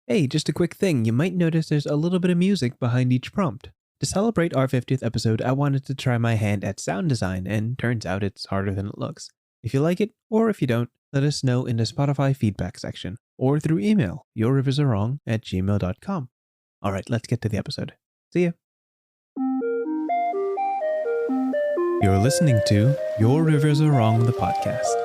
Hey, just a quick thing. You might notice there's a little bit of music behind each prompt. To celebrate our 50th episode, I wanted to try my hand at sound design, and turns out it's harder than it looks. If you like it, or if you don't, let us know in the Spotify feedback section, or through email, yourriversarewrong@gmail.com. Alright, let's get to the episode. See ya. You're listening to Your Rivers Are Wrong, the podcast.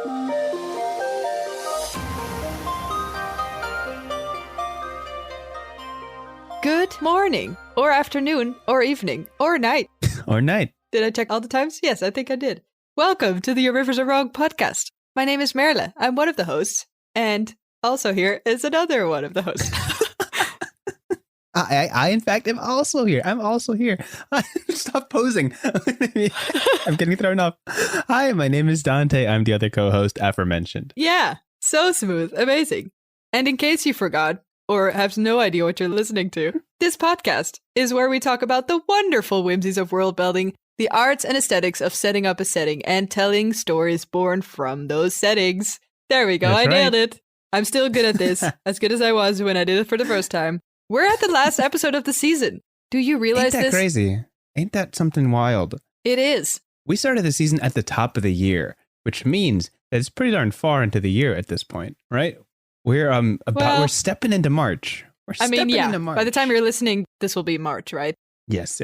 Good morning, or afternoon, or evening, or night. Or night. Did I check all the times? Yes, I think I did. Welcome to the Your Rivers Are Wrong podcast. My name is Merle. I'm one of the hosts. And also here is another one of the hosts. I in fact, am also here. I'm also here. Stop posing. I'm getting thrown off. Hi, my name is Dante. I'm the other co-host aforementioned. Yeah, so smooth. Amazing. And in case you forgot, or have no idea what you're listening to, this podcast is where we talk about the wonderful whimsies of world building, the arts and aesthetics of setting up a setting, and telling stories born from those settings. There we go. That's I nailed right. it. I'm still good at this, as good as I was when I did it for the first time. We're at the last episode of the season. Do you realize Ain't that this? crazy? Ain't that something wild? It is. We started the season at the top of the year, which means that it's pretty darn far into the year at this point, right? We're we're stepping into March. Into March. By the time you're listening, this will be March, right? Yes.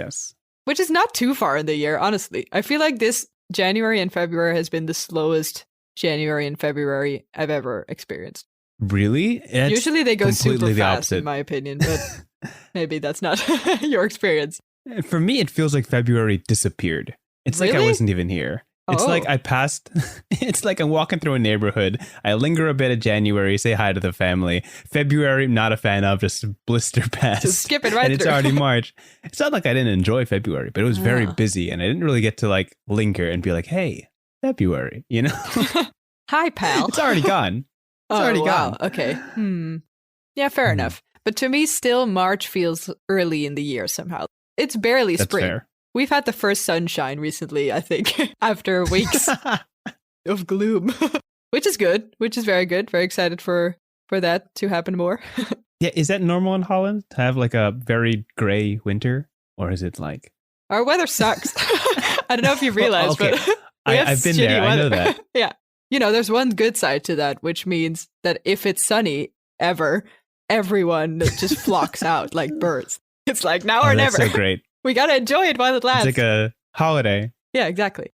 Which is not too far in the year, honestly. I feel like this January and February has been the slowest January and February I've ever experienced. Really? It's Usually they go super completely the fast, opposite. in my opinion, but maybe that's not your experience. For me, it feels like February disappeared. It's like I Really? wasn't even here. It's Oh. like I passed. It's like I'm walking through a neighborhood. I linger a bit of January, say hi to the family. February, not a fan of, just blister past. Just skip it right And it's through. already March. It's not like I didn't enjoy February, but it was very Ah. busy, and I didn't really get to like linger and be like, "Hey, February," you know? Hi, pal. It's already gone. It's already wow. gone. Okay. Yeah, fair enough. But to me, still March feels early in the year somehow. It's barely That's spring. fair. We've had the first sunshine recently, I think, after weeks of gloom, which is good, which is very good. Very excited for that to happen more. Yeah, is that normal in Holland to have like a very gray winter, or is it like? Our weather sucks. I don't know if you realized, okay. but we have I've been shitty there. I know weather. that. Yeah. You know, there's one good side to that, which means that if it's sunny ever, everyone just flocks out like birds. It's like now or That's never. so great. We got to enjoy it while it lasts. It's like a holiday. Yeah, exactly.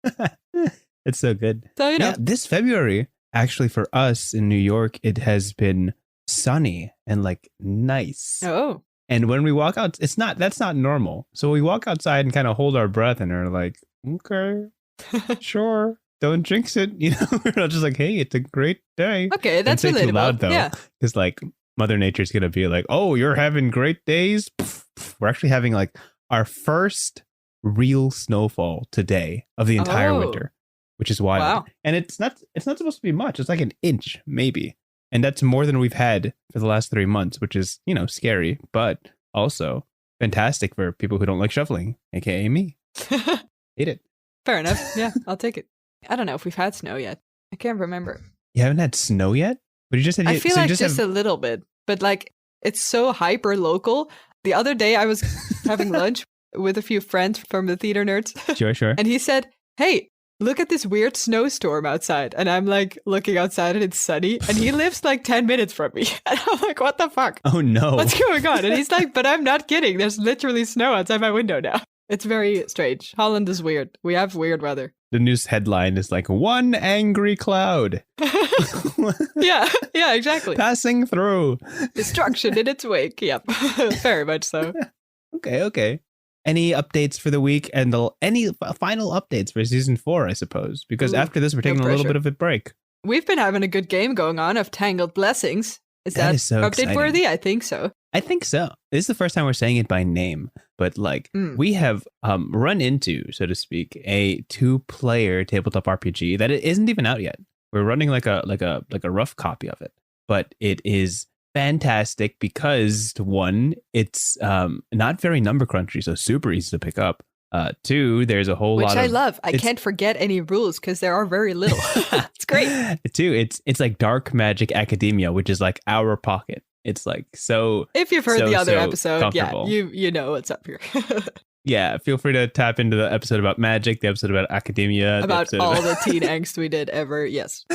It's so good. So, you know, Yeah, this February, actually for us in New York, it has been sunny and like nice. oh, And when we walk out, that's not normal. So we walk outside and kind of hold our breath and are like, okay, sure. Don't jinx it. You know, we're not just like, hey, it's a great day. okay, that's Don't say relatable. too loud though. Yeah. Because like Mother Nature's going to be like, oh, you're having great days. We're actually having like our first real snowfall today of the entire Oh. winter, which is wild. Wow. And it's not supposed to be much. It's like an inch maybe. And that's more than we've had for the last 3 months, which is, you know, scary, but also fantastic for people who don't like shoveling, aka me. Hate it. Fair enough. Yeah, I'll take it. I don't know if we've had snow yet. I can't remember. You haven't had snow yet? But you just said I feel so you like just just have, a little bit, but like it's so hyper local. The other day I was having lunch with a few friends from the theater nerds, sure. and he said, "Hey, look at this weird snowstorm outside." And I'm like looking outside and it's sunny, and he lives like 10 minutes from me. And I'm like, "What the fuck? Oh no. What's going on?" And he's like, "But I'm not kidding. There's literally snow outside my window now." It's very strange. Holland is weird. We have weird weather. The news headline is like one angry cloud Yeah, exactly. passing through. Destruction in its wake. Yep. Very much so. Okay. Any updates for the week and any final updates for season 4, I suppose? Because Ooh, after this, we're taking a little pressure. bit of a break. We've been having a good game going on of Tangled Blessings. Is That that, is so update worthy? I think so. I think so. This is the first time we're saying it by name, but like we have run into, so to speak, a 2-player tabletop RPG that it isn't even out yet. We're running like a rough copy of it, but it is fantastic because 1, it's not very number crunchy, so super easy to pick up. 2, there's a whole Which lot I of love. I can't forget any rules because there are very little. It's great. 2, it's like dark magic academia, which is like our pocket. It's like so. If you've heard the other so episode, yeah, comfortable. you know what's up here. Yeah, feel free to tap into the episode about magic, the episode about academia, About the all the teen angst we did ever. Yes.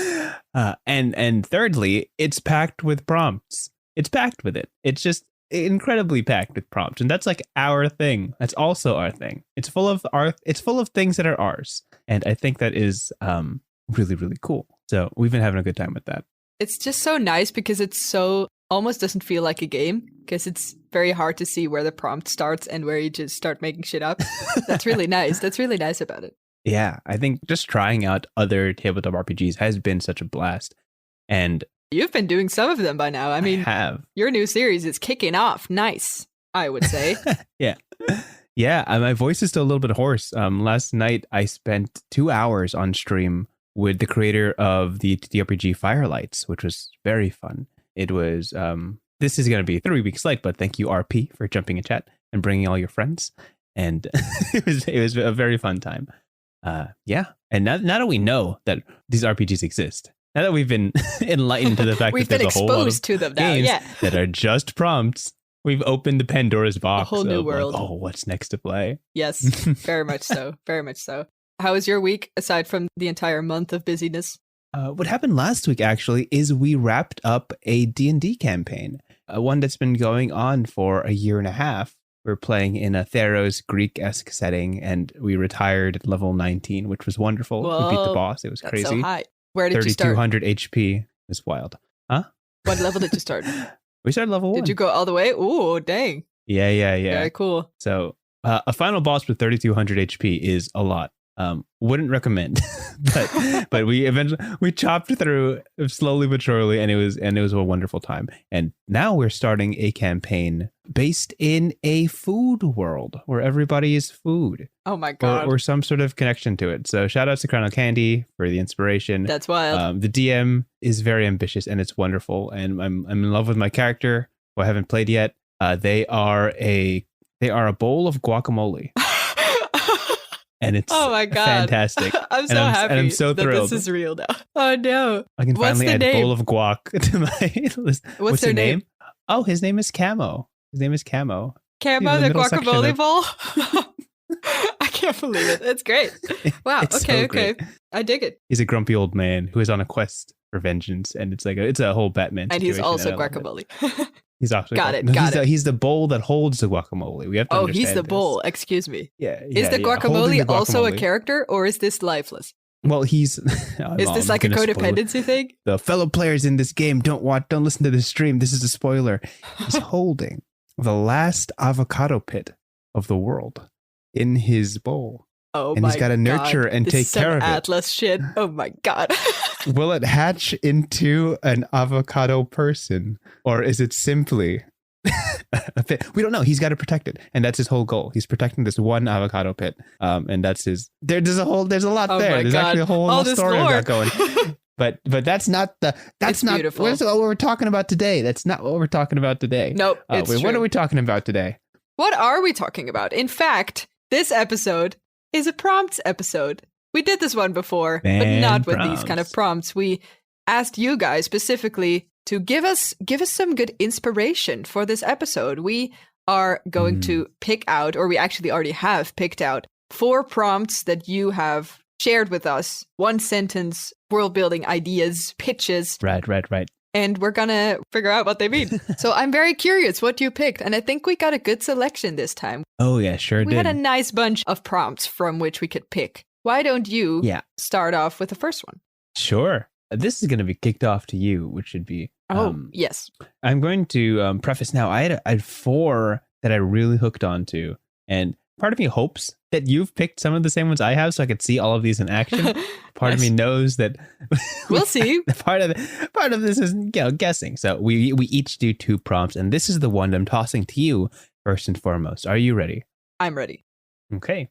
And thirdly, it's packed with prompts. It's packed with it. It's just incredibly packed with prompts, and that's like our thing. That's also our thing. It's full of things that are ours, and I think that is really, really cool. So we've been having a good time with that. It's just so nice because it's so almost doesn't feel like a game because it's very hard to see where the prompt starts and where you just start making shit up. That's really nice. That's really nice about it. Yeah, I think just trying out other tabletop RPGs has been such a blast. And you've been doing some of them by now. I mean, your new series is kicking off. Nice, I would say. Yeah. Yeah, my voice is still a little bit hoarse. Last night, I spent 2 hours on stream with the creator of the TTRPG Firelights, which was very fun. It was, this is going to be 3 weeks late, but thank you, RP, for jumping in chat and bringing all your friends. And it was a very fun time. Yeah. And now that we know that these RPGs exist, now that we've been enlightened to the fact we've that been there's a whole lot of to them now, games that are just prompts, we've opened the Pandora's box. A whole new world. Like, oh, what's next to play? Yes, very much so. Very much so. How was your week, aside from the entire month of busyness? What happened last week, actually, is we wrapped up a D&D campaign, one that's been going on for a year and a half. We're playing in a Theros Greek-esque setting, and we retired at level 19, which was wonderful. Whoa, we beat the boss. It was crazy. So high. Where did you start? 3,200 HP. It was wild. Huh? What level did you start? We started level 1. Did you go all the way? Ooh, dang. Yeah. Very cool. So a final boss with 3,200 HP is a lot. Wouldn't recommend, but we chopped through slowly but surely, and it was a wonderful time. And now we're starting a campaign based in a food world where everybody is food. Oh my god! Or some sort of connection to it. So shout out to Crown Candy for the inspiration. That's wild. The DM is very ambitious and it's wonderful, and I'm in love with my character who I haven't played yet. They are a bowl of guacamole. And it's oh my god, fantastic. I'm so happy and I'm so thrilled. This is real now. Oh no. I can finally add a bowl of guac to my list. What's their name? Oh, his name is Camo. Camo, the guacamole bowl? I can't believe it. It's great. Wow. It's okay. So great. I dig it. He's a grumpy old man who is on a quest for vengeance, and it's a whole Batman and situation. He's also guacamole. He's actually got it. He's the bowl that holds the guacamole. We have to understand he's the this. bowl. Excuse me. Yeah. Is the guacamole also a character, or is this lifeless? Well, he's. Is this like a codependency thing? The fellow players in this game don't listen to this stream. This is a spoiler. He's holding the last avocado pit of the world in his bowl. Oh, and he's got to nurture and take care of it. Atlas shit. Oh my god. Will it hatch into an avocado person, or is it simply a pit? We don't know. He's got to protect it, and that's his whole goal. He's protecting this one avocado pit, and that's his. There's a lot there. There's actually a whole story I've got going. But that's not beautiful. What we're talking about today. That's not what we're talking about today. Nope. It's true. What are we talking about today? What are we talking about? In fact, this episode is a prompts episode. We did this one before, but not with these kind of prompts. We asked you guys specifically to give us some good inspiration for this episode. We are going to pick out, or we actually already have picked out, 4 prompts that you have shared with us. 1 sentence, world building ideas, pitches. Right. And we're gonna figure out what they mean. So I'm very curious what you picked, and I think we got a good selection this time. Oh yeah, sure did. We had a nice bunch of prompts from which we could pick. Why don't you start off with the first one? Sure. This is going to be kicked off to you, which should be... yes. I'm going to preface now. I had 4 that I really hooked onto, and part of me hopes that you've picked some of the same ones I have so I could see all of these in action. Part of me knows that... We'll see. Part of this is guessing. So we each do 2 prompts, and this is the one I'm tossing to you first and foremost. Are you ready? I'm ready. Okay.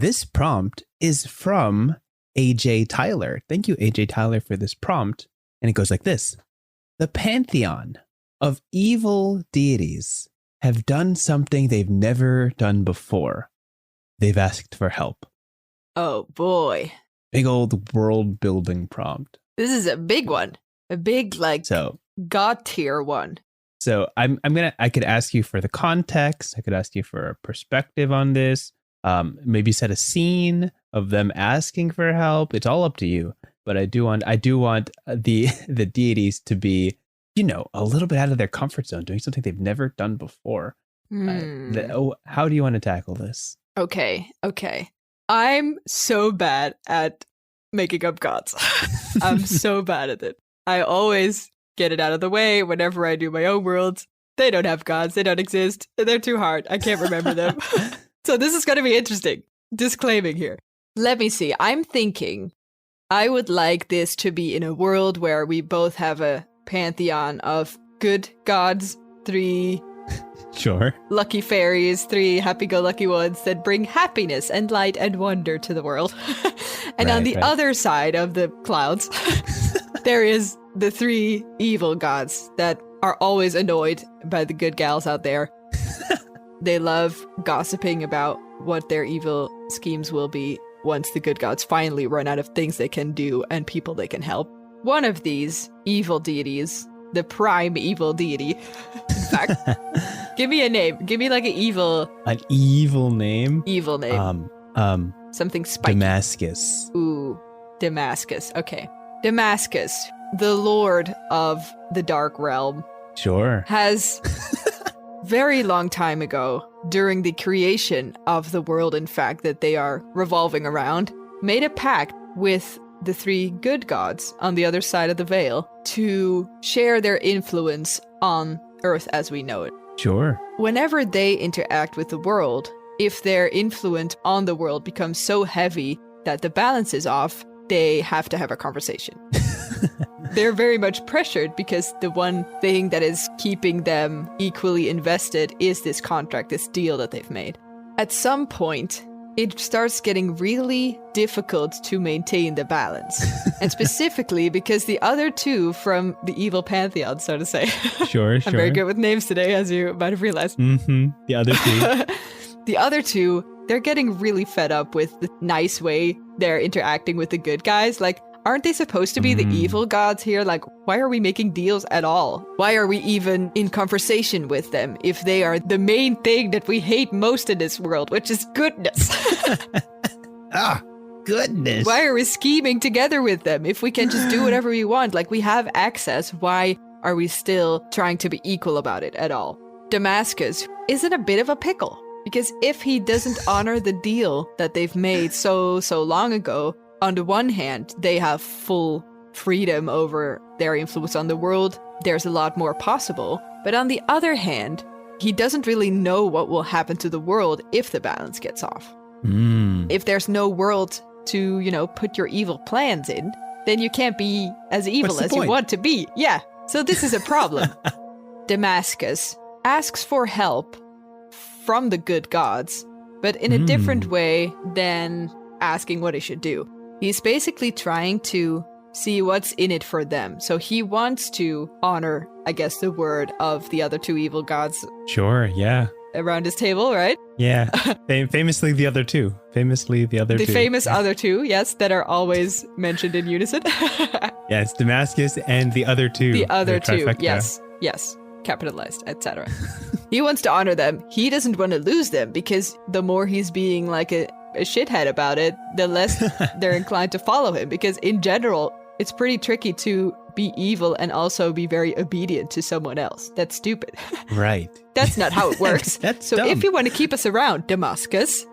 This prompt is from AJ Tyler. Thank you, AJ Tyler, for this prompt. And it goes like this. The pantheon of evil deities have done something they've never done before. They've asked for help. Oh, boy. Big old world building prompt. This is a big one. A big, god tier one. So I could ask you for the context. I could ask you for a perspective on this. Maybe set a scene of them asking for help. It's all up to you. But I do want the deities to be, a little bit out of their comfort zone, doing something they've never done before. How do you want to tackle this? Okay. I'm so bad at making up gods. I'm so bad at it. I always get it out of the way whenever I do my own worlds. They don't have gods. They don't exist. They're too hard. I can't remember them. So this is going to be interesting. Disclaiming here. Let me see. I'm thinking I would like this to be in a world where we both have a pantheon of good gods, 3 Sure. lucky fairies, 3 happy-go-lucky ones that bring happiness and light and wonder to the world. And on the other side of the clouds, there is the 3 evil gods that are always annoyed by the good gals out there. They love gossiping about what their evil schemes will be once the good gods finally run out of things they can do and people they can help. One of these evil deities, the prime evil deity, in fact, give me a name. Give me like an evil name. Evil name. Something spiky. Damascus. Ooh, Damascus. Okay. Damascus, the lord of the dark realm. Sure. Has very long time ago, during the creation of the world, in fact, that they are revolving around, made a pact with the 3 good gods on the other side of the veil to share their influence on Earth as we know it. Sure. Whenever they interact with the world, if their influence on the world becomes so heavy that the balance is off, they have to have a conversation. They're very much pressured because the one thing that is keeping them equally invested is this contract, this deal that they've made. At some point, it starts getting really difficult to maintain the balance. And specifically because the other 2 from the evil pantheon, so to say. Sure. I'm very good with names today, as you might have realized. Mm-hmm. The other 2. The other 2, they're getting really fed up with the nice way they're interacting with the good guys. Like, aren't they supposed to be the evil gods here? Like, why are we making deals at all? Why are we even in conversation with them if they are the main thing that we hate most in this world, which is goodness? Goodness. Why are we scheming together with them if we can just do whatever we want? Like, we have access. Why are we still trying to be equal about it at all? Damascus is in a bit of a pickle because if he doesn't honor the deal that they've made so long ago, on the one hand, they have full freedom over their influence on the world. There's a lot more possible. But on the other hand, he doesn't really know what will happen to the world if the balance gets off. If there's no world to, put your evil plans in, then you can't be as evil as you want to be. Yeah. So this is a problem. Damascus asks for help from the good gods, but in a different way than asking what he should do. He's basically trying to see what's in it for them. So he wants to honor, I guess, the word of the other 2 evil gods. Sure, yeah. Around his table, right? Yeah. Famously the other 2. The famous other 2, yes, that are always mentioned in unison. Yes, Damascus and the other 2. The other 2, yes. Capitalized, etc. He wants to honor them. He doesn't want to lose them because the more he's being like a shithead about it, the less they're inclined to follow him. Because in general, it's pretty tricky to be evil and also be very obedient to someone else. That's stupid. Right. That's not how it works. That's so dumb. If you want to keep us around, Damascus,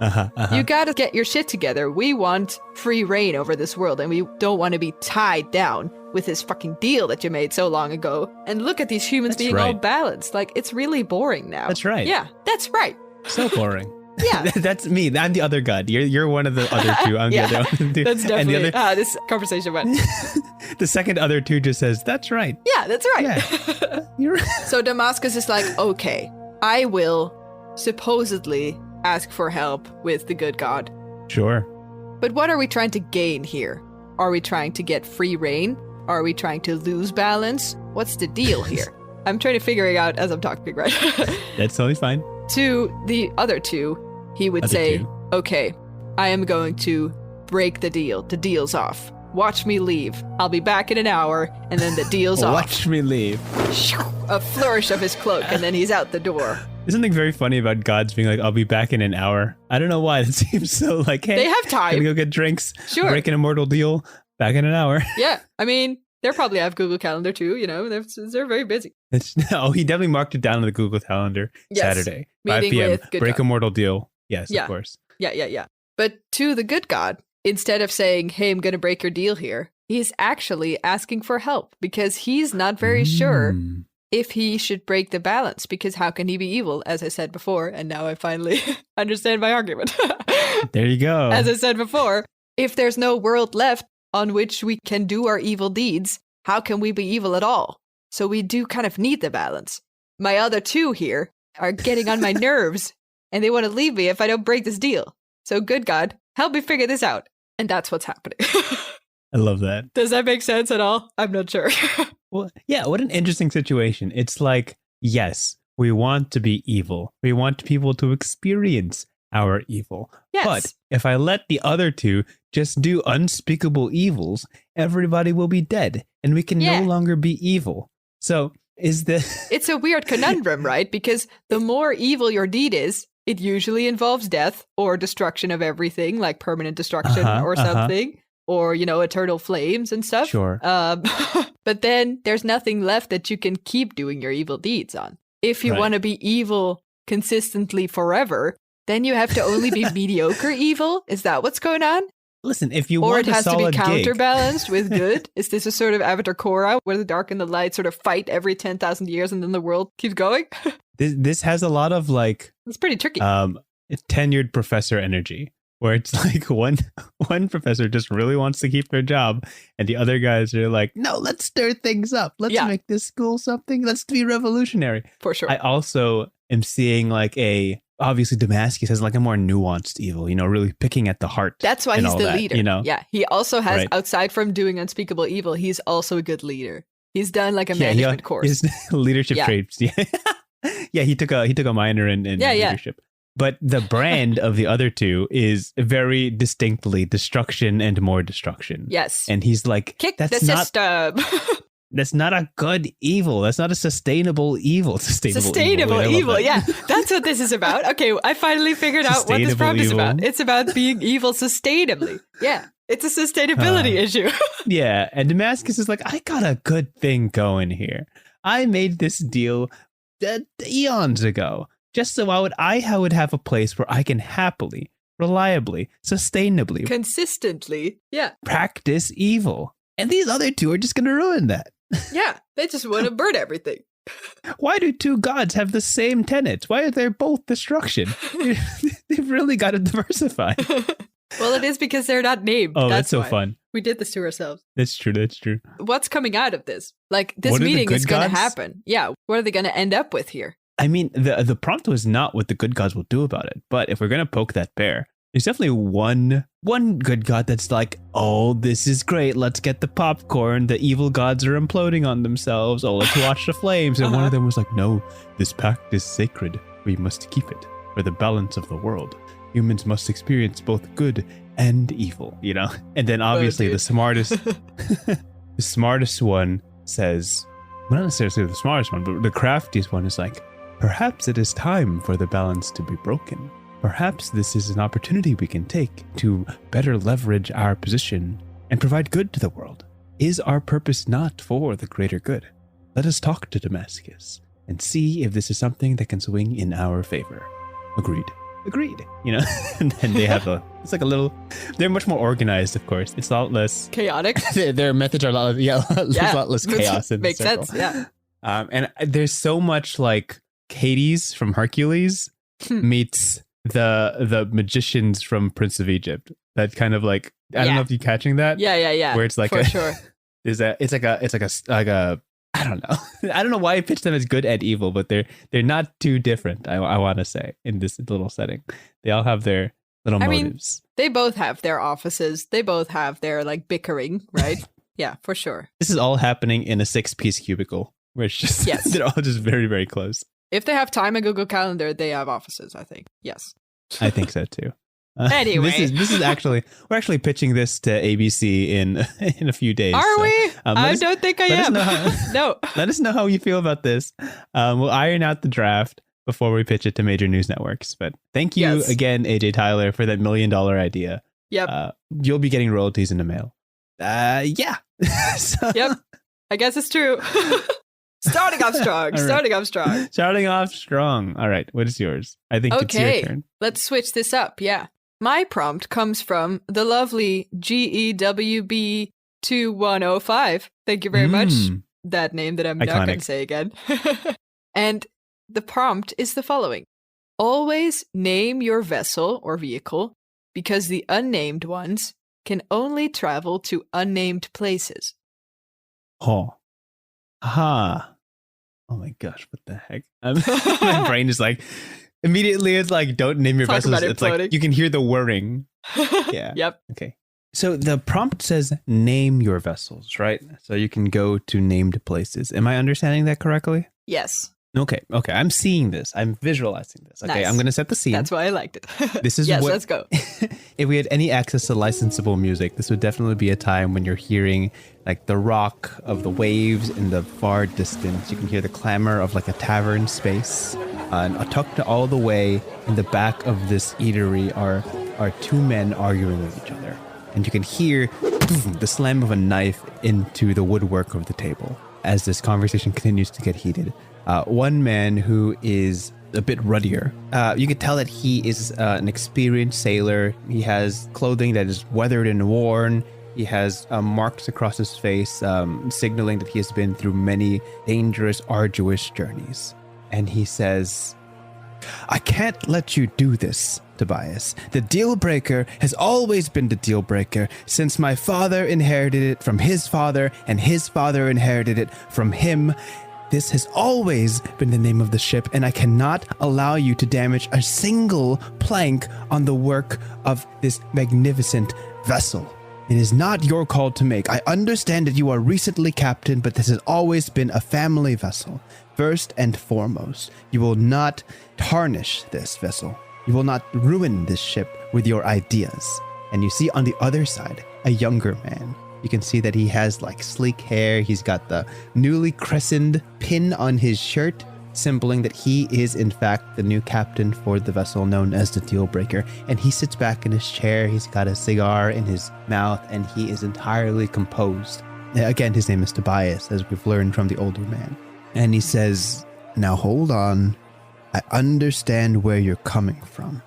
you gotta get your shit together. We want free reign over this world, and we don't want to be tied down with this fucking deal that you made so long ago. And look at these humans being all balanced. Like, it's really boring now. That's right. Yeah, that's right. So boring. Yeah. That's me. I'm the other god. You're one of the other 2. I'm the other one. That's definitely and the other, this conversation went. The second other 2 just says, that's right. Yeah, that's right. Yeah. You're right. So Damascus is like, okay, I will supposedly ask for help with the good god. Sure. But what are we trying to gain here? Are we trying to get free reign? Are we trying to lose balance? What's the deal here? I'm trying to figure it out as I'm talking, right? That's totally fine. To the other 2, he would say, okay, I am going to break the deal. The deal's off. Watch me leave. I'll be back in an hour, and then the deal's off. Watch me leave. a flourish of his cloak, and then he's out the door. There's something very funny about gods being like, I'll be back in an hour. I don't know why. It seems so like, hey, They have time. gonna go get drinks, Sure. break an immortal deal, back in an hour. Yeah, I mean, they probably have Google Calendar too, you know, they're very busy. He definitely marked it down on the Google Calendar. Yes. Saturday, 5 Meeting p.m. with good Break God. immortal deal. Yes, Yeah. of course. Yeah. But to the good God, instead of saying, hey, I'm going to break your deal here, he's actually asking for help because he's not very sure Mm. if he should break the balance, because how can he be evil, as I said before, and now I finally understand my argument. There you go. As I said before, if there's no world left on which we can do our evil deeds, how can we be evil at all? So we do kind of need the balance. My other two here are getting on my nerves, and they want to leave me if I don't break this deal. So good God, help me figure this out. And that's what's happening. I love that. Does that make sense at all? I'm not sure. Well, yeah, what an interesting situation. It's like, yes, we want to be evil. We want people to experience our evil. Yes. But if I let the other two just do unspeakable evils, everybody will be dead and we can Yeah. no longer be evil. So is the It's a weird conundrum, right? Because the more evil your deed is, it usually involves death or destruction of everything, like permanent destruction or something, or, you know, eternal flames and stuff. Sure. But then there's nothing left that you can keep doing your evil deeds on. If you Right. want to be evil consistently forever, then you have to only be mediocre evil. Is that what's going on? Listen, if you Or want it has a to be solid gig, counterbalanced with good? Is this a sort of Avatar Korra where the dark and the light sort of fight every 10,000 years and then the world keeps going? this has a lot of like It's pretty tricky. tenured professor energy, where it's like one professor just really wants to keep their job and the other guys are like, no, let's stir things up, let's Yeah. make this school something, let's be revolutionary. For sure. I also am seeing like obviously Damascus has like a more nuanced evil, you know, really picking at the heart. That's why and he's all the that, leader. you know? Yeah. He also has, Right. outside from doing unspeakable evil, he's also a good leader. He's done like a Yeah, management course. his leadership Yeah. traits. Yeah. Yeah, he took a minor in Yeah. leadership. But the brand of the other two is very distinctly destruction and more destruction. Yes. And he's like, Kick that's the not system. that's not a good evil. That's not a sustainable evil. Sustainable I love evil. that. Yeah. That's what this is about. Okay. I finally figured out what this Sustainable prompt is evil. about. It's about being evil sustainably. Yeah. It's a sustainability issue. Yeah. And Damascus is like, I got a good thing going here. I made this deal eons ago, just so I would have a place where I can happily, reliably, sustainably Consistently. Yeah. practice evil. And these other two are just going to ruin that. Yeah. They just want to burn everything. Why do two gods have the same tenets? Why are they both destruction? They've really got to diversify. Well, it is because they're not named. Oh, that's so why. fun. We did this to ourselves. That's true. That's true. What's coming out of this? Like, this What are the meeting good is going to gods? happen. Yeah. What are they going to end up with here? I mean, the prompt was not what the good gods will do about it. But if we're going to poke that bear, there's definitely one good god that's like, oh, this is great. Let's get the popcorn. The evil gods are imploding on themselves. Oh, let's watch the flames. And one of them was like, no, this pact is sacred. We must keep it for the balance of the world. Humans must experience both good and evil, you know? And then obviously dude. the smartest one says, well, not necessarily the smartest one, but the craftiest one is like, perhaps it is time for the balance to be broken. Perhaps this is an opportunity we can take to better leverage our position and provide good to the world. Is our purpose not for the greater good? Let us talk to Damascus and see if this is something that can swing in our favor. Agreed. You know, and then they have it's like a little, they're much more organized, of course. It's a lot less, Chaotic. their methods are a lot, there's a lot less chaos in the Makes circle. sense. Yeah. And there's so much like Hades from Hercules meets the magicians from Prince of Egypt. That kind of like, I don't know if you're catching that. Yeah. Where it's like for sure. it's like a I don't know. I don't know why I pitched them as good and evil, but they're not too different. I want to say in this little setting, they all have their little motives. They both have their offices. They both have their like bickering, right? Yeah, for sure. This is all happening in a 6-piece cubicle, where it's just Yes. they're all just very, very close. If they have time in Google Calendar, they have offices, I think. Yes. I think so too. Anyway. this is actually, we're actually pitching this to ABC in a few days. Are we? I don't think I am. No. Let us know how you feel about this. We'll iron out the draft before we pitch it to major news networks. But thank you again, AJ Tyler, for that $1 million idea. Yep. You'll be getting royalties in the mail. Yeah. Yep. I guess it's true. Starting off strong. Right. Starting off strong. Starting off strong. All right. What is yours? I think it's your turn. Let's switch this up. Yeah. My prompt comes from the lovely GEWB2105. Thank you very much. That name that I'm not going to say again. And the prompt is the following. Always name your vessel or vehicle because the unnamed ones can only travel to unnamed places. Oh. Aha. Oh my gosh, what the heck? My brain is like, immediately it's like, don't name your vessels. It's like, you can hear the whirring. Yeah. Yep. Okay. So the prompt says, name your vessels, right? So you can go to named places. Am I understanding that correctly? Yes. Okay. I'm seeing this. I'm visualizing this. Okay. Nice. I'm going to set the scene. That's why I liked it. This is let's go. If we had any access to licensable music, this would definitely be a time when you're hearing like the rock of the waves in the far distance. You can hear the clamor of like a tavern space. And tucked all the way in the back of this eatery are two men arguing with each other. And you can hear the slam of a knife into the woodwork of the table as this conversation continues to get heated. One man who is a bit ruddier. You could tell that he is an experienced sailor. He has clothing that is weathered and worn. He has marks across his face, signaling that he has been through many dangerous, arduous journeys. And he says, I can't let you do this, Tobias. The deal breaker has always been the deal breaker since my father inherited it from his father and his father inherited it from him. This has always been the name of the ship, and I cannot allow you to damage a single plank on the work of this magnificent vessel. It is not your call to make. I understand that you are recently captain, but this has always been a family vessel. First and foremost, you will not tarnish this vessel. You will not ruin this ship with your ideas. And you see on the other side, a younger man. You can see that he has like sleek hair. He's got the newly christened pin on his shirt, symboling that he is in fact the new captain for the vessel known as the Deal Breaker. And he sits back in his chair. He's got a cigar in his mouth and he is entirely composed. Again, his name is Tobias, as we've learned from the older man. And he says, now hold on. I understand where you're coming from,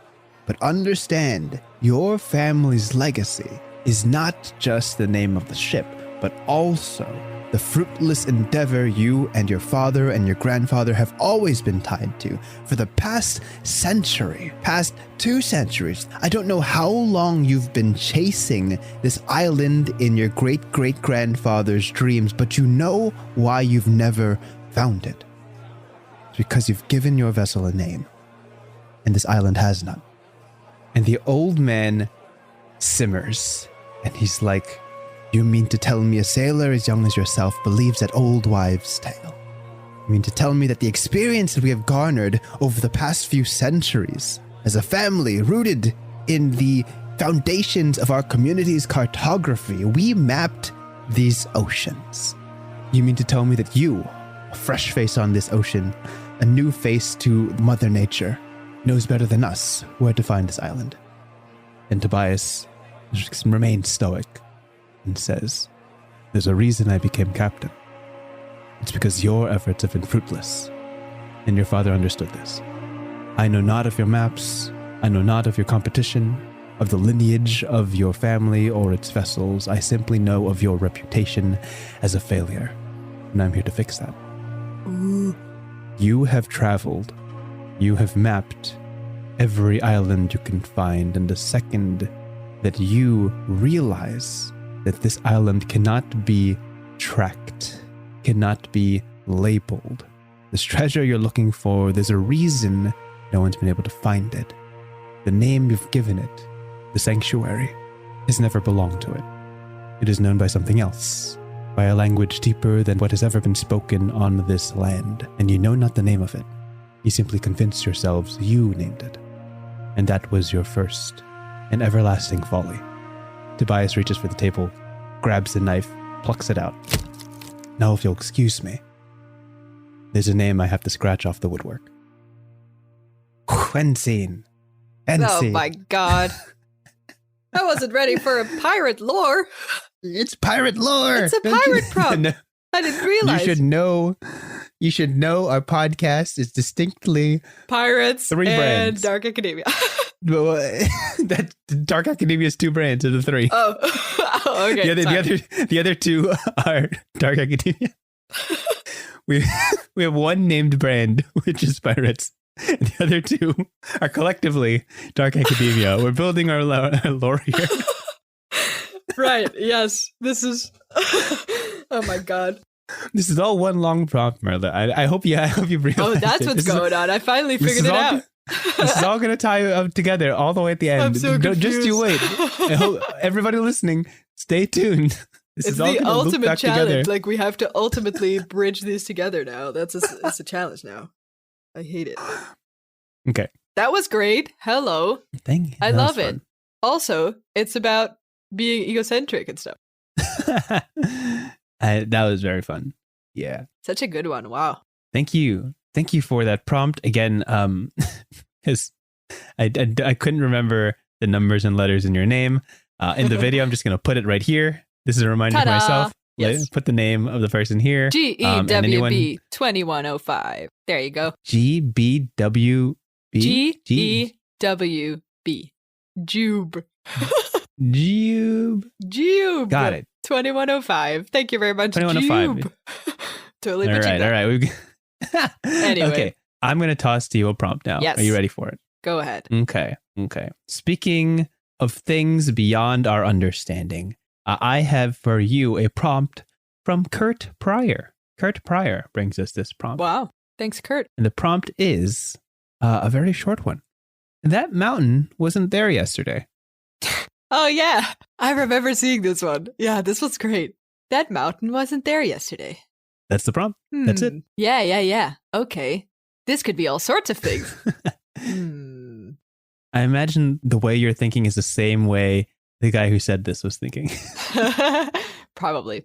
but understand your family's legacy is not just the name of the ship, but also the fruitless endeavor you and your father and your grandfather have always been tied to for the past century, past 2 centuries. I don't know how long you've been chasing this island in your great-great-grandfather's dreams, but you know why you've never found it. It's because you've given your vessel a name, and this island has none. And the old man simmers, and he's like, you mean to tell me a sailor as young as yourself believes that old wives' tale? You mean to tell me that the experience that we have garnered over the past few centuries as a family rooted in the foundations of our community's cartography, we mapped these oceans? You mean to tell me that you, a fresh face on this ocean, a new face to Mother Nature, knows better than us where to find this island? And Tobias remains stoic and says, there's a reason I became captain. It's because your efforts have been fruitless, and your father understood this. I know not of your maps, I know not of your competition, of the lineage of your family or its vessels. I simply know of your reputation as a failure, and I'm here to fix that. Ooh. You have traveled, you have mapped every island you can find, and the second that you realize that this island cannot be tracked, cannot be labeled. This treasure you're looking for, there's a reason no one's been able to find it. The name you've given it, the sanctuary, has never belonged to it. It is known by something else, by a language deeper than what has ever been spoken on this land, and you know not the name of it. You simply convinced yourselves you named it, and that was your first an everlasting folly. Tobias reaches for the table, grabs the knife, plucks it out. Now, if you'll excuse me, there's a name I have to scratch off the woodwork. Ensign. Oh my god. I wasn't ready for a pirate lore. It's pirate lore. It's a pirate prop. No. I didn't realize. You should know our podcast is distinctly Pirates 3 brands. and Dark Academia. That Dark Academia is 2 brands of the 3. Oh, okay. The other 2 are Dark Academia. We have one named brand, which is Pirates. And the other 2 are collectively Dark Academia. We're building our lore here. Right. Yes. This is. Oh my god. This is all one long prompt, Merla. I hope you realize. Oh, that's what's going on. I finally figured it out. This is all going to tie up together all the way at the end. I'm so confused. Just you wait. I hope everybody listening, stay tuned. It's the ultimate challenge. Like, we have to ultimately bridge these together now. It's a challenge now. I hate it. Okay. That was great. Hello. Thank you. I love it. Also, it's about being egocentric and stuff. That was very fun. Yeah. Such a good one. Wow. Thank you. Thank you for that prompt again. Because I couldn't remember the numbers and letters in your name. In the video, I'm just going to put it right here. This is a reminder to myself. Yes. Put the name of the person here. GEWB 2105. There you go. GBWB. GEWB. Jube. Jube. Got it. 2105. Thank you very much. 2105. Totally. All right. Anyway. Okay. I'm going to toss to you a prompt now. Yes. Are you ready for it? Go ahead. Okay. Speaking of things beyond our understanding, I have for you a prompt from Kurt Pryor. Kurt Pryor brings us this prompt. Wow. Thanks, Kurt. And the prompt is a very short one. That mountain wasn't there yesterday. Oh, yeah. I remember seeing this one. Yeah, this was great. That mountain wasn't there yesterday. That's the prompt. That's it. Yeah. Okay. This could be all sorts of things. I imagine the way you're thinking is the same way the guy who said this was thinking. Probably.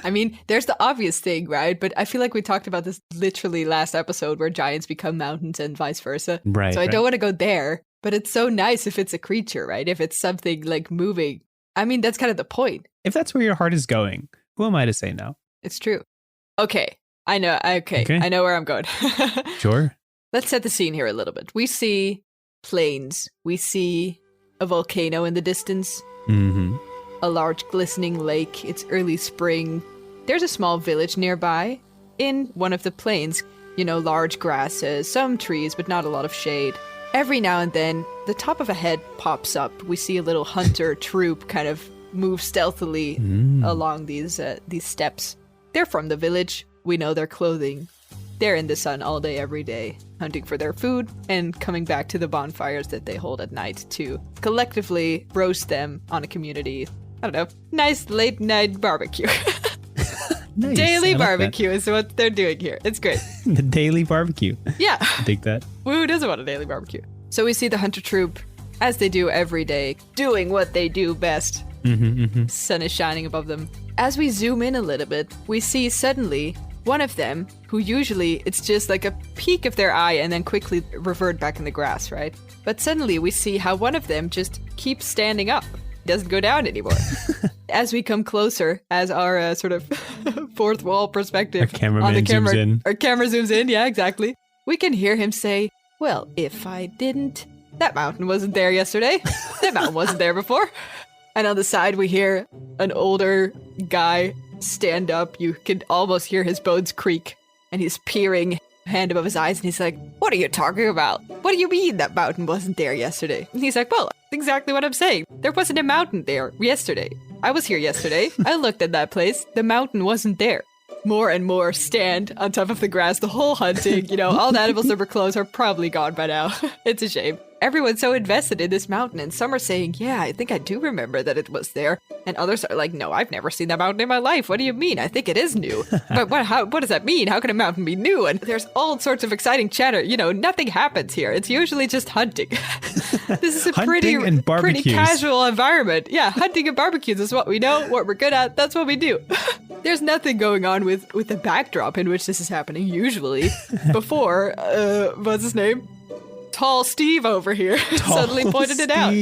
I mean, there's the obvious thing, right? But I feel like we talked about this literally last episode where giants become mountains and vice versa. Right. So I don't want to go there, but it's so nice if it's a creature, right? If it's something like moving. I mean, that's kind of the point. If that's where your heart is going, who am I to say no? It's true. Okay. I know. Okay. I know where I'm going. Sure. Let's set the scene here a little bit. We see plains. We see a volcano in the distance. Mm-hmm. A large glistening lake. It's early spring. There's a small village nearby. In one of the plains, large grasses, some trees, but not a lot of shade. Every now and then, the top of a head pops up. We see a little hunter troop kind of move stealthily along these steps. They're from the village. We know their clothing. They're in the sun all day, every day, hunting for their food and coming back to the bonfires that they hold at night to collectively roast them on a community. I don't know. Nice late night barbecue. Nice. Daily barbecue is what they're doing here. It's great. The daily barbecue. Yeah. I dig that. Who doesn't want a daily barbecue? So we see the hunter troop, as they do every day, doing what they do best. Sun is shining above them. As we zoom in a little bit, we see suddenly one of them, who usually it's just like a peek of their eye and then quickly revert back in the grass, right? But suddenly we see how one of them just keeps standing up. Doesn't go down anymore. As we come closer, as our sort of fourth wall perspective on the camera zooms in. Our camera zooms in, yeah, exactly. We can hear him say, well, if I didn't, that mountain wasn't there yesterday. That mountain wasn't there before. And on the side, we hear an older guy stand up. You can almost hear his bones creak. And he's peering, hand above his eyes, and he's like, what are you talking about? What do you mean that mountain wasn't there yesterday? And he's like, well, that's exactly what I'm saying. There wasn't a mountain there yesterday. I was here yesterday. I looked at that place. The mountain wasn't there. more and more stand on top of the grass the whole hunting. All the animals that were close are probably gone by now. It's a shame. Everyone's so invested in this mountain, and some are saying, yeah, I think I do remember that it was there. And others are like, no, I've never seen that mountain in my life. What do you mean? I think it is new. But what does that mean? How can a mountain be new? And there's all sorts of exciting chatter. Nothing happens here. It's usually just hunting. This is a pretty casual environment. Yeah, hunting and barbecues is what we know, what we're good at. That's what we do. There's nothing going on with the backdrop in which this is happening usually. Before, what's his name? Tall Steve over here suddenly pointed it out.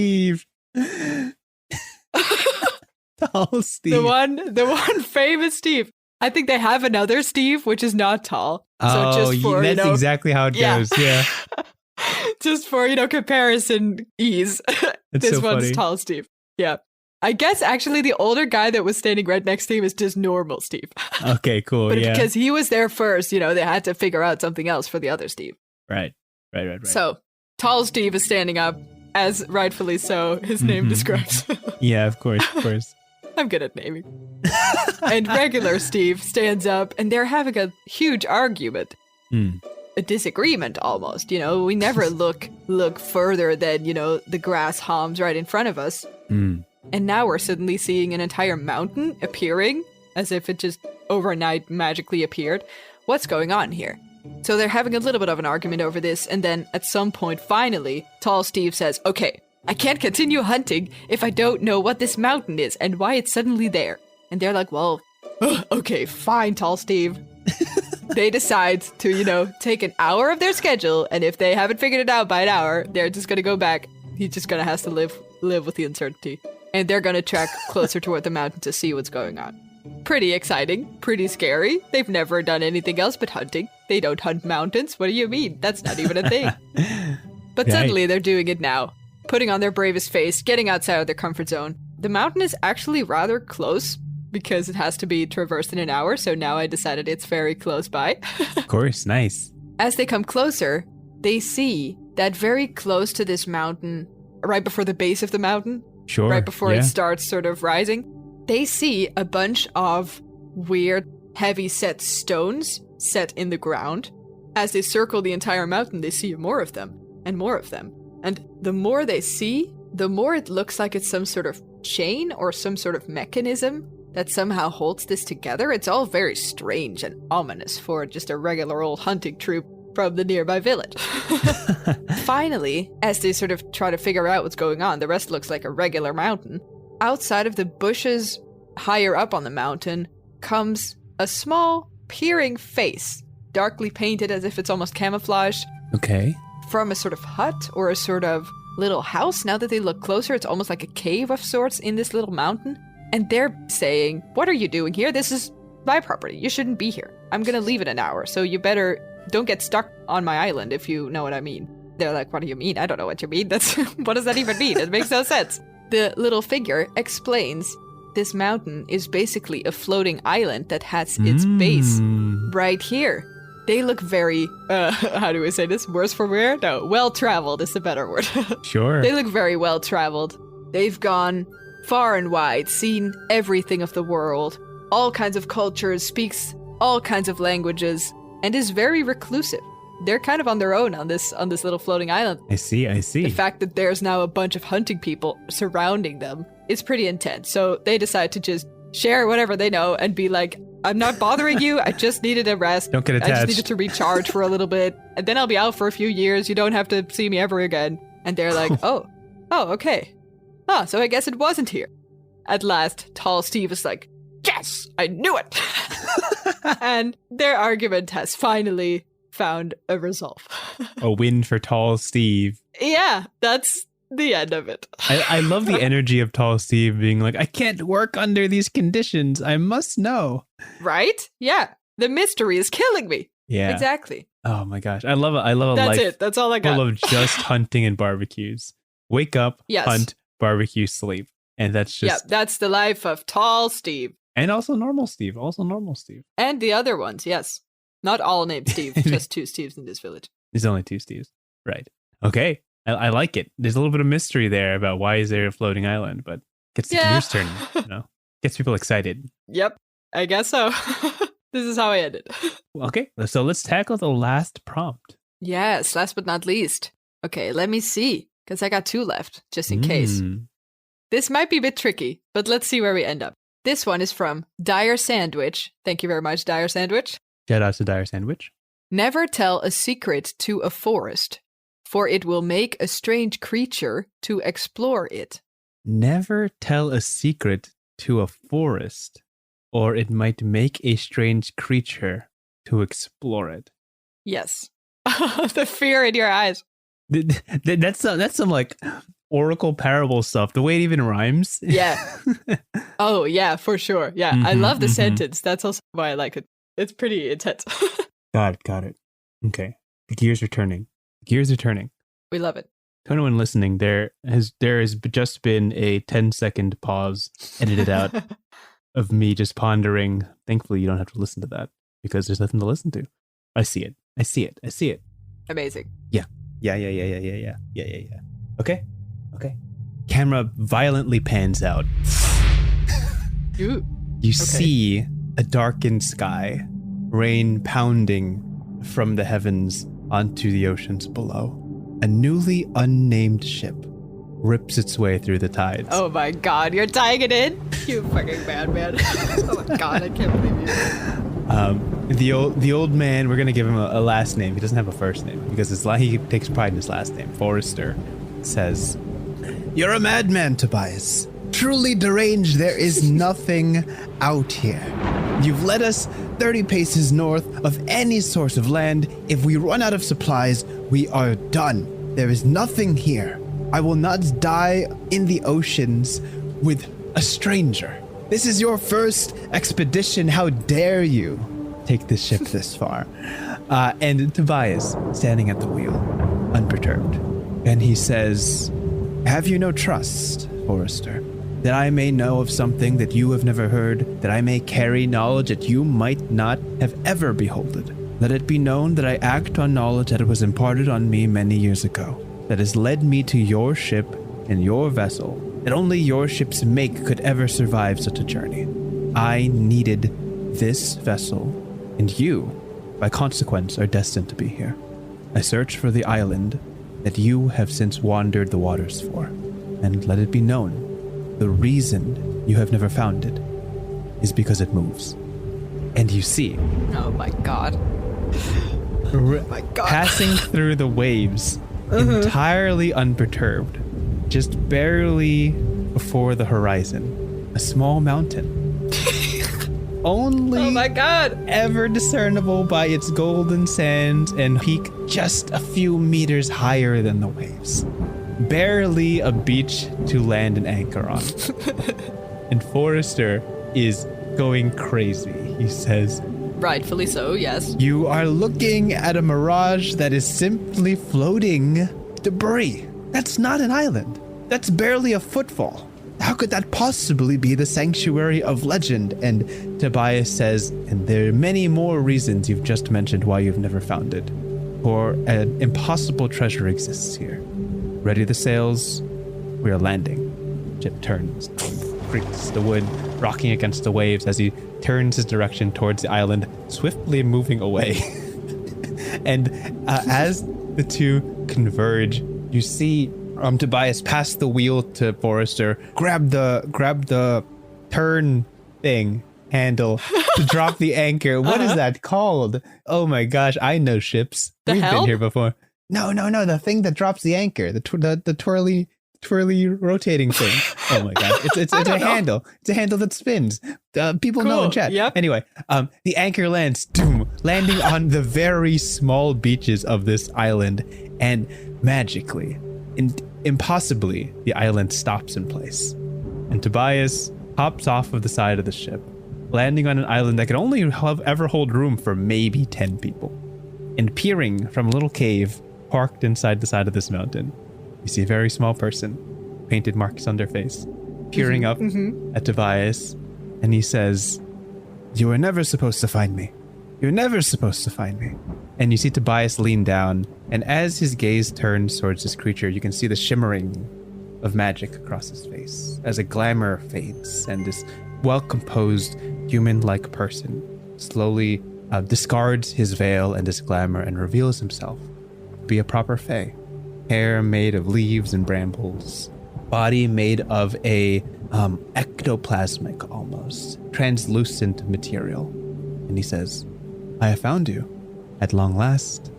Tall Steve. The one famous Steve. I think they have another Steve, which is not tall. So just for, that's exactly how it goes. Yeah. Just for, comparison ease. This so one's funny. Tall Steve. Yeah. I guess actually the older guy that was standing right next to him is just normal Steve. Okay, cool. But yeah. because he was there first, they had to figure out something else for the other Steve. Right. So, Tall Steve is standing up, as rightfully so his name describes. Yeah, of course. I'm good at naming. And regular Steve stands up, and they're having a huge argument. A disagreement, almost. We never look further than, the grass halms right in front of us. And now we're suddenly seeing an entire mountain appearing, as if it just overnight magically appeared. What's going on here? So they're having a little bit of an argument over this, and then at some point, finally, Tall Steve says, okay, I can't continue hunting if I don't know what this mountain is and why it's suddenly there. And they're like, well, okay, fine, Tall Steve. They decide to, take an hour of their schedule, and if they haven't figured it out by an hour, they're just going to go back. He's just going to have to live with the uncertainty. And they're going to trek closer toward the mountain to see what's going on. Pretty exciting, pretty scary. They've never done anything else but hunting. They don't hunt mountains. What do you mean? That's not even a thing. But suddenly they're doing it now, putting on their bravest face, getting outside of their comfort zone. The mountain is actually rather close because it has to be traversed in an hour, so now I decided it's very close by. Of course, nice. As they come closer, they see that very close to this mountain, right before the base of the mountain, right before it starts sort of rising, they see a bunch of weird, heavy-set stones set in the ground. As they circle the entire mountain, they see more of them, and more of them. And the more they see, the more it looks like it's some sort of chain or some sort of mechanism that somehow holds this together. It's all very strange and ominous for just a regular old hunting troop from the nearby village. Finally, as they sort of try to figure out what's going on, the rest looks like a regular mountain. Outside of the bushes higher up on the mountain comes a small, peering face, darkly painted as if it's almost camouflaged. Okay. From a sort of hut or a sort of little house. Now that they look closer, it's almost like a cave of sorts in this little mountain. And they're saying, what are you doing here? This is my property. You shouldn't be here. I'm going to leave in an hour, so you better don't get stuck on my island, if you know what I mean. They're like, what do you mean? I don't know what you mean. What does that even mean? It makes no sense. The little figure explains this mountain is basically a floating island that has its base right here. They look very, how do we say this? Worse for wear? No, well-traveled is a better word. Sure. They look very well-traveled. They've gone far and wide, seen everything of the world, all kinds of cultures, speaks all kinds of languages, and is very reclusive. They're kind of on their own on this little floating island. I see. The fact that there's now a bunch of hunting people surrounding them is pretty intense. So they decide to just share whatever they know and be like, I'm not bothering you. I just needed a rest. Don't get attached. I just needed to recharge for a little bit. And then I'll be out for a few years. You don't have to see me ever again. And they're like, oh, okay. Oh, so I guess it wasn't here. At last, Tall Steve is like, yes, I knew it. And their argument has finally found a resolve. A win for Tall Steve. Yeah, that's the end of it. I love the energy of Tall Steve being like, I can't work under these conditions. I must know. Right? Yeah. The mystery is killing me. Yeah. Exactly. Oh my gosh. I love a life. That's it. That's all I got. Full of just hunting and barbecues. Wake up, hunt, barbecue, sleep. And that's just... Yeah, that's the life of Tall Steve. And also normal Steve. And the other ones, yes. Not all named Steve, just two Steves in this village. There's only two Steves. Right. Okay. I like it. There's a little bit of mystery there about why is there a floating island, but gets the gears turning, Gets people excited. Yep. I guess so. This is how I ended. Okay, so let's tackle the last prompt. Yes, last but not least. Okay, let me see, because I got 2 left, just in case. This might be a bit tricky, but let's see where we end up. This one is from Dire Sandwich. Thank you very much, Dire Sandwich. Shout out to Dire Sandwich. Never tell a secret to a forest, for it will make a strange creature to explore it. Never tell a secret to a forest, or it might make a strange creature to explore it. Yes. The fear in your eyes. That's some like Oracle parable stuff. The way it even rhymes. Yeah. Oh, yeah, for sure. Yeah, I love the sentence. That's also why I like it. It's pretty intense. Got it. Okay. The gears are turning. We love it. To anyone listening, there has just been a 10-second pause edited out of me just pondering. Thankfully, you don't have to listen to that because there's nothing to listen to. I see it. Amazing. Yeah. Okay. Camera violently pans out. Ooh. You see a darkened sky, rain pounding from the heavens onto the oceans below. A newly unnamed ship rips its way through the tides. Oh my god, you're tying it in? You fucking madman. Oh my god, I can't believe you. The old man, we're going to give him a last name. He doesn't have a first name because he takes pride in his last name. Forrester says, "You're a madman, Tobias. Truly deranged, there is nothing out here. You've led us 30 paces north of any source of land. If we run out of supplies, we are done. There is nothing here. I will not die in the oceans with a stranger. This is your first expedition. How dare you take this ship this far?" And Tobias, standing at the wheel, unperturbed. And he says, "Have you no trust, Forrester? That I may know of something that you have never heard, that I may carry knowledge that you might not have ever beholded. Let it be known that I act on knowledge that was imparted on me many years ago, that has led me to your ship and your vessel, that only your ship's make could ever survive such a journey. I needed this vessel, and you, by consequence, are destined to be here. I search for the island that you have since wandered the waters for, and let it be known, the reason you have never found it is because it moves." And you see, Oh my god. passing through the waves, entirely unperturbed, just barely before the horizon, a small mountain. Only Oh my god. ever discernible by its golden sands and peak just a few meters higher than the waves. Barely a beach to land an anchor on. And Forrester is going crazy. He says, Rightfully so, yes. "You are looking at a mirage that is simply floating debris. That's not an island. That's barely a footfall. How could that possibly be the sanctuary of legend?" And Tobias says, "And there are many more reasons you've just mentioned why you've never found it. For an impossible treasure exists here. Ready the sails. We are landing." Ship turns, creaks the wood, rocking against the waves as he turns his direction towards the island, swiftly moving away. And as the two converge, you see Tobias pass the wheel to Forrester, grab the turn thing handle to drop the anchor. What is that called? Oh my gosh, I know ships. We've been here before. No, the thing that drops the anchor, the twirly rotating thing. Oh my god, it's a handle. It's a handle that spins. People know in chat. Yep. Anyway, the anchor lands, doom, landing on the very small beaches of this island, and magically, impossibly, the island stops in place, and Tobias hops off of the side of the ship, landing on an island that can only ever hold room for maybe 10 people, and peering from a little cave parked inside the side of this mountain. You see a very small person, painted marks on their face, peering up at Tobias, and he says, "You were never supposed to find me. You're never supposed to find me." And you see Tobias lean down, and as his gaze turns towards this creature, you can see the shimmering of magic across his face as a glamour fades, and this well-composed, human-like person slowly discards his veil and his glamour and reveals himself to be a proper fae. Hair made of leaves and brambles, body made of a ectoplasmic, almost translucent material. And he says, "I have found you, at long last.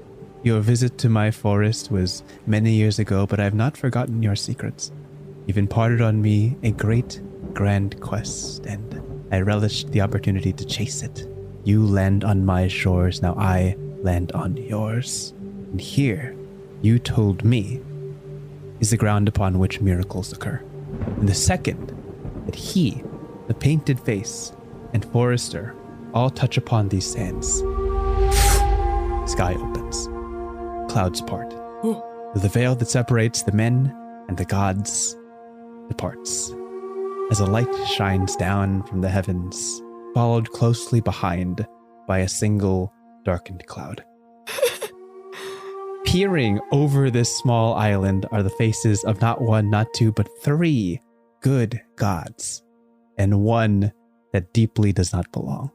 Your visit to my forest was many years ago, but I have not forgotten your secrets. You've imparted on me a great, grand quest, and I relished the opportunity to chase it. You land on my shores, now I land on yours. And here, you told me, is the ground upon which miracles occur. And the second that he, the painted face, and Forrester all touch upon these sands, sky opens. Clouds part. The veil that separates the men and the gods departs. As a light shines down from the heavens, followed closely behind by a single darkened cloud. Peering over this small island are the faces of not one, not two, but three good gods, and one that deeply does not belong.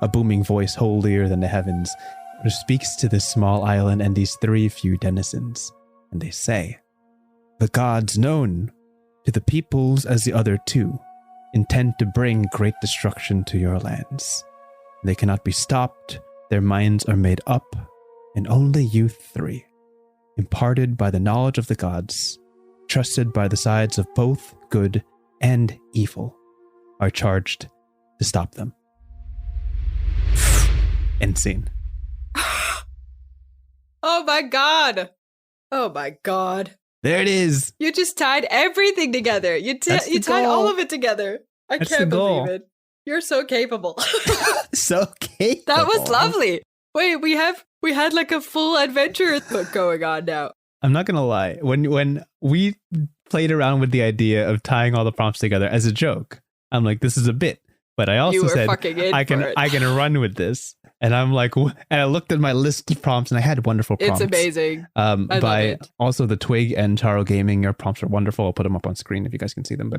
A booming voice holier than the heavens speaks to this small island and these three few denizens, and they say, "The gods known to the peoples as the other two intend to bring great destruction to your lands. They cannot be stopped, their minds are made up, and only you three, imparted by the knowledge of the gods, trusted by the sides of both good and evil, are charged to stop them." End scene. Oh my god. Oh my god. There it is. You just tied everything together. You That's the tied goal. all of it together. I That's can't the goal. believe it. You're so capable. So capable. That was lovely. Wait, we had like a full adventure book going on now. I'm not gonna lie. When we played around with the idea of tying all the prompts together as a joke, I'm like, this is a bit. But I also You were said fucking in I for it. can run with this. And I'm like, and I looked at my list of prompts and I had wonderful prompts. It's amazing. I love By it. also the Twig and Charo Gaming. Your prompts are wonderful. I'll put them up on screen if you guys can see them.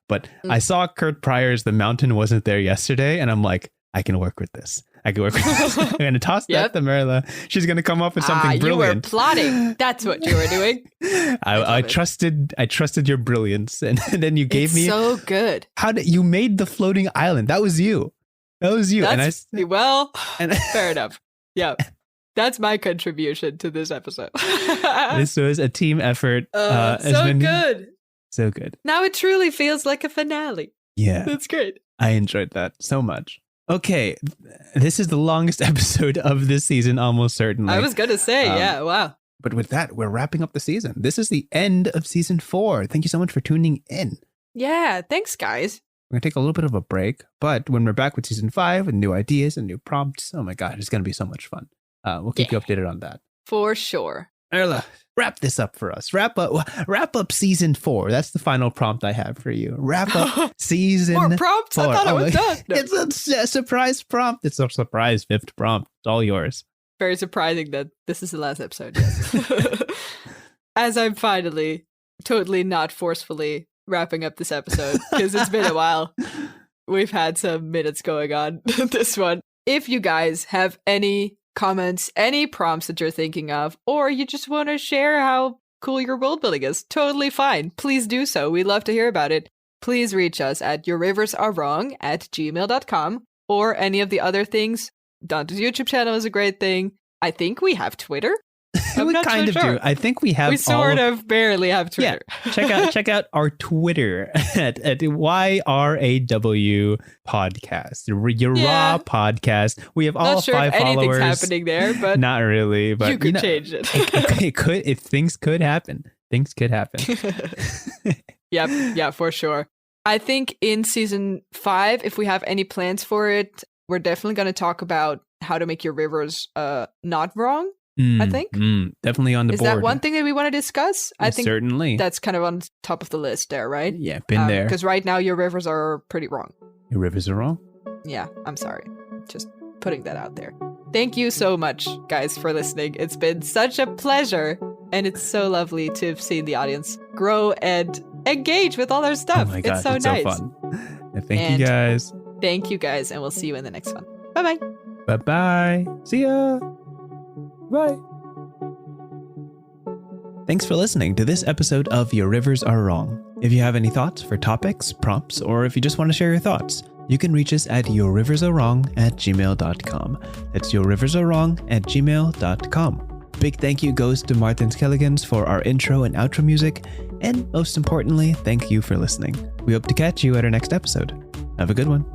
But I saw Kurt Pryor's The Mountain Wasn't There yesterday, and I'm like, I can work with this. I can work with this. I'm gonna toss Yep. that to Marilla. She's gonna come up with something brilliant. You were plotting. That's what you were doing. I love it. trusted your brilliance, and then you gave It's me so good. how did you made the floating island? That was you. That was you. That's, well, and fair enough. Yeah. That's my contribution to this episode. this was a team effort. so good. So good. Now it truly feels like a finale. Yeah, That's great. I enjoyed that so much. Okay, this is the longest episode of this season, almost certainly. I was going to say, yeah, wow. But with that, we're wrapping up the season. This is the end of season 4. Thank you so much for tuning in. Yeah, thanks, guys. We're going to take a little bit of a break, but when we're back with season 5 with new ideas and new prompts, oh my God, it's going to be so much fun. We'll keep you updated on that. For sure. Erla, wrap this up for us. Wrap up season 4. That's the final prompt I have for you. Wrap up season More prompts? 4. I thought I was done. No. It's a surprise prompt. It's a surprise 5th prompt. It's all yours. Very surprising that this is the last episode, yes. As I'm finally, totally not forcefully wrapping up this episode, because it's been a while. We've had some minutes going on this one. If you guys have any comments, any prompts that you're thinking of, or you just want to share how cool your world building is, totally fine. Please do so. We'd love to hear about it. Please reach us at yourriversarewrong@gmail.com or any of the other things. Dante's YouTube channel is a great thing. I think we have Twitter. I'm We not kind so of sure. do. I think we have We sort of barely have Twitter. Yeah, check out our Twitter at YRAW podcast. Your Yeah. raw podcast. We have all Not sure 5 if anything's followers. happening there, but Not really, but you could change it. it could. If things could happen. Things could happen. Yep, yeah, for sure. I think in season 5, if we have any plans for it, we're definitely going to talk about how to make your rivers not wrong. I think. Definitely on the Is board. that one thing that we want to discuss? I think certainly. that's kind of on top of the list there, right? Yeah, been there. Because right now your rivers are pretty wrong. Your rivers are wrong. Yeah, I'm sorry. Just putting that out there. Thank you so much, guys, for listening. It's been such a pleasure, and it's so lovely to have seen the audience grow and engage with all our stuff. Oh my gosh, it's so it's nice. so fun. Thank you guys. Thank you, guys, and we'll see you in the next one. Bye-bye. Bye-bye. See ya. Bye. Thanks for listening to this episode of Your Rivers Are Wrong. If you have any thoughts for topics, prompts, or if you just want to share your thoughts, you can reach us at yourriversarewrong@gmail.com. That's yourriversarewrong@gmail.com. Big thank you goes to Martin Skelligans for our intro and outro music. And most importantly, thank you for listening. We hope to catch you at our next episode. Have a good one.